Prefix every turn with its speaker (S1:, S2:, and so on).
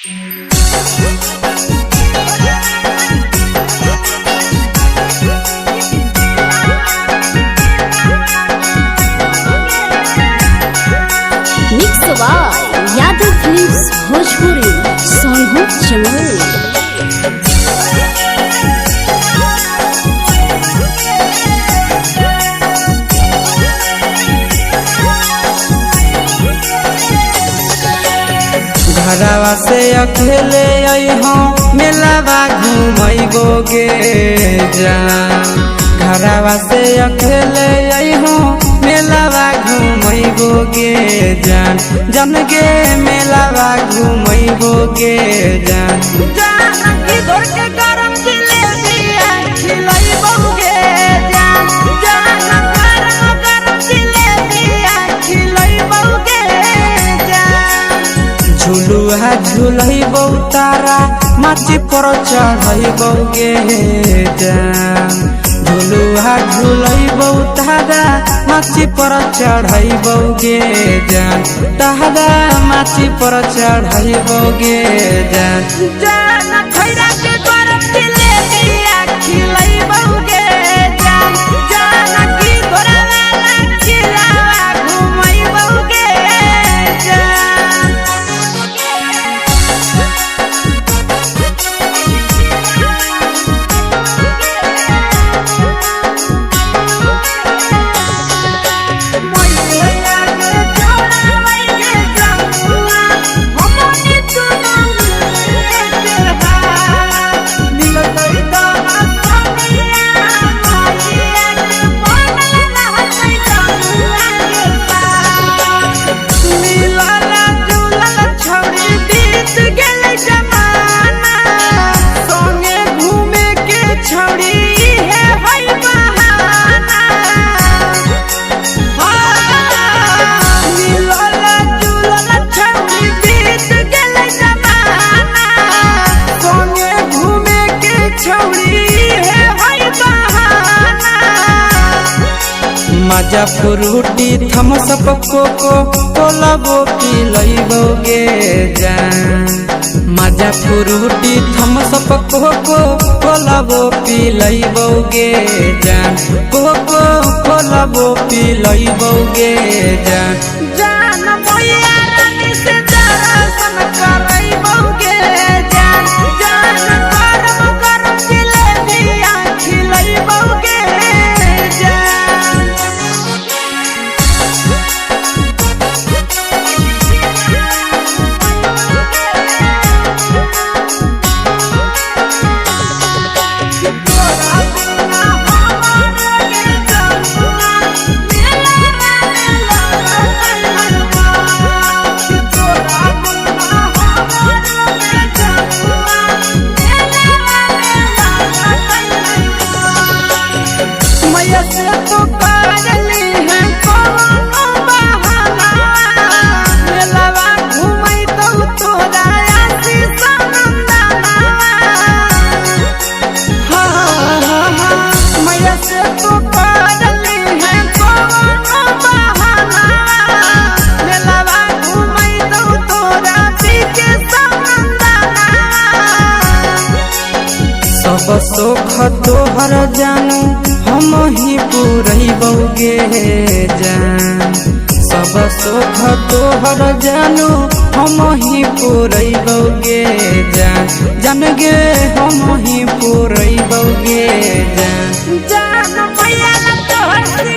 S1: Yadav films Bhojpuri Sonbhadra Chamoli.
S2: घरवा से अकेले अइहो मेलावा घूमैबोगे जान। घरवा से अकेले अइहो मेलावा घूमैबोगे जान। जन गे मेलावा घूमैबोगे जान।
S3: जान की घर के गरम जिलेबिया खिलैबोगे जान। जान गरम गरम जिलेबिया खिलैबोगे जान।
S2: झुलुआ झुलैबो तारा माची पर चढ़ैबोगे जान। झुलुआ झुलैबो तारा माची पर चढ़ैबोगे जान। तारा माची पर चढ़ैबोगे जान।
S3: जान खैरा के गरम जिलेबिया खिलैबोगे जान। जान की घोड़ा वाला खिलावा घुमैबोगे जान।
S2: मजा फ्रूटी थम्सअप कोको कोलाबो पिलैबोगे जान। मजा फ्रूटी थम्सअप कोको कोलाबो पिलैबोगे जान। कोको कोलाबो पिलैबोगे जान।
S3: जान भैया रानी से दर्शन करैबोगे जान। जान गरम गरम जिलेबिया खिलैबोगे जान।
S2: सब सुख तोहर जानू हम ही पूरैबोगे जान। सब सुख तोहर जानू हम ही पूरैबोगे जान। जन गे हम ही पूरैबोगे जान।
S3: जान भैया तोहर